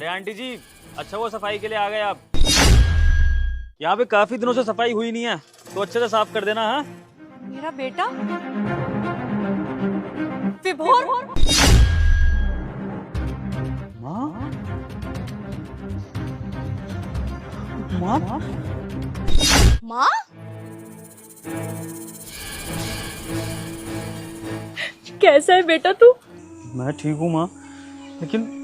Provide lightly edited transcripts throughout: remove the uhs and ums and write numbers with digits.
अरे आंटी जी, अच्छा वो सफाई के लिए आ गए आप। यहाँ पे काफी दिनों से सफाई हुई नहीं है, तो अच्छे से साफ कर देना। हाँ, मेरा बेटा विभोर। माँ माँ माँ, कैसा है बेटा तू? मैं ठीक हूँ माँ, लेकिन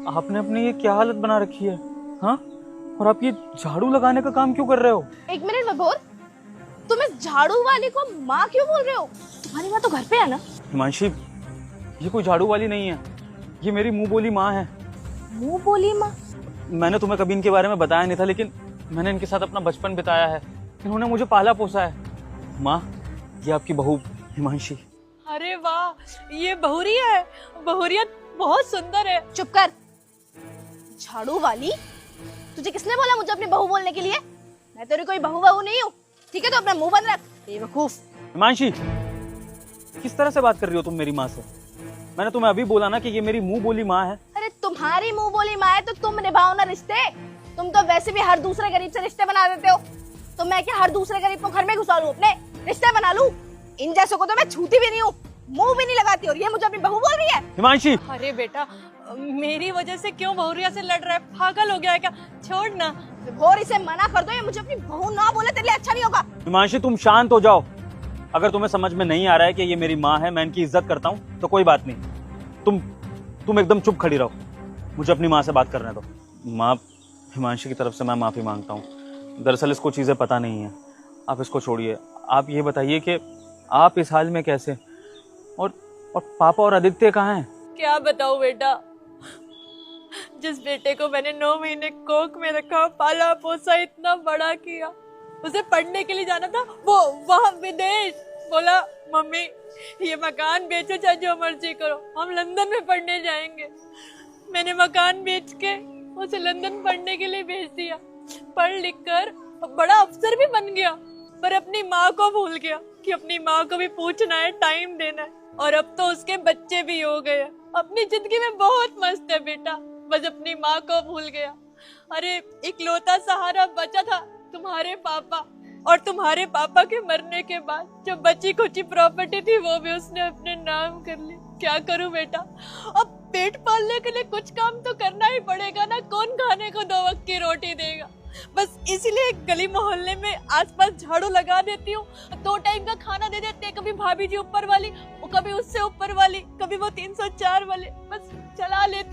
आपने अपनी ये क्या हालत बना रखी है? हाँ, और आप ये झाड़ू लगाने का काम क्यों कर रहे हो? एक मिनट विभोर, तुम इस झाड़ू वाली को माँ क्यों बोल रहे हो? तुम्हारी माँ तो घर पे है ना? हिमांशी, ये कोई झाड़ू वाली नहीं है, ये मेरी मुंह बोली माँ है। मुँह बोली माँ? मैंने तुम्हें कभी इनके बारे में बताया नहीं था, लेकिन मैंने इनके साथ अपना बचपन बिताया है। इन्होंने मुझे पाला पोसा है। माँ, ये आपकी बहू हिमांशी। अरे वाह, ये बहुरिया है। बहुरिया बहुत सुंदर है। चुप कर। झाड़ू वाली, तुझे किसने बोला मुझे अपनी बहू बोलने के लिए? मैं तेरी कोई बहू नहीं हूँ, ठीक है? तो अपना मुंह बंद रख, बेवकूफ। हिमांशी, किस तरह से बात कर रही हो तुम मेरी माँ से? मैंने तुम्हें अभी बोला ना कि ये मेरी मुंह बोली माँ है। अरे तुम्हारी मुंह बोली माँ है तो तुम निभाओ ना रिश्ते। तुम तो वैसे भी हर दूसरे गरीब से रिश्ते बना देते हो, तो मैं क्या हर दूसरे गरीब को घर में घुसा लूं, अपने रिश्ते बना लूं? इन जैसों को तो मैं छूती भी नहीं हूँ, मुंह भी नहीं लगाती, और ये मुझे अपनी बहू बोल रही है। हिमांशी, अरे बेटा, मेरी वजह से क्यों बहुरिया से लड़ रहा है? पागल हो गया है क्या? छोड़ ना। और इसे मना कर दो, ये मुझे अपनी बहू ना बोले, तेरे लिए अच्छा नहीं होगा। हिमांशी, तुम शांत हो जाओ। अगर तुम्हें समझ में नहीं आ रहा है कि ये मेरी माँ है, मैं इनकी इज्जत करता हूँ, तो कोई बात नहीं। तुम एकदम चुप खड़ी रहो, मुझे अपनी माँ से बात करने दो। माँ, हिमांशी की तरफ से मैं माफी मांगता हूँ। दरअसल इसको चीजें पता नहीं है, आप इसको छोड़िए। आप ये बताइए कि आप इस हाल में कैसे, और पापा और आदित्य कहाँ हैं? क्या बताऊं बेटा, जिस बेटे को मैंने 9 महीने कोख में रखा, पाला पोसा, इतना बड़ा किया, उसे पढ़ने के लिए जाना था, वो वहाँ विदेश। बोला मम्मी ये मकान बेचो, चाहे जो मर्जी करो, हम लंदन में पढ़ने जाएंगे। मैंने मकान बेच के उसे लंदन पढ़ने के लिए भेज दिया। पढ़ लिख कर बड़ा अफसर भी बन गया, पर अपनी माँ को भूल गया कि अपनी माँ को भी पूछना है, टाइम देना है। और अब तो उसके बच्चे भी हो गए। अपनी जिंदगी में बहुत मस्त है बेटा, बस अपनी माँ को भूल गया। अरे इकलौता सहारा बचा था तुम्हारे पापा, और तुम्हारे पापा के मरने के बाद जो बची खुची प्रॉपर्टी थी वो भी उसने अपने नाम कर ली। क्या करूं बेटा, अब पेट पालने के लिए कुछ काम तो करना ही पड़ेगा ना। कौन खाने को 2 वक्त की रोटी देगा? बस इसीलिए गली मोहल्ले में आसपास झाड़ू लगा देती हूँ, 2 टाइम का खाना दे देते हैं। कभी भाभी जी ऊपर वाली, कभी उससे ऊपर वाली, कभी वो 304 वाले, बस चला लेती हूँ।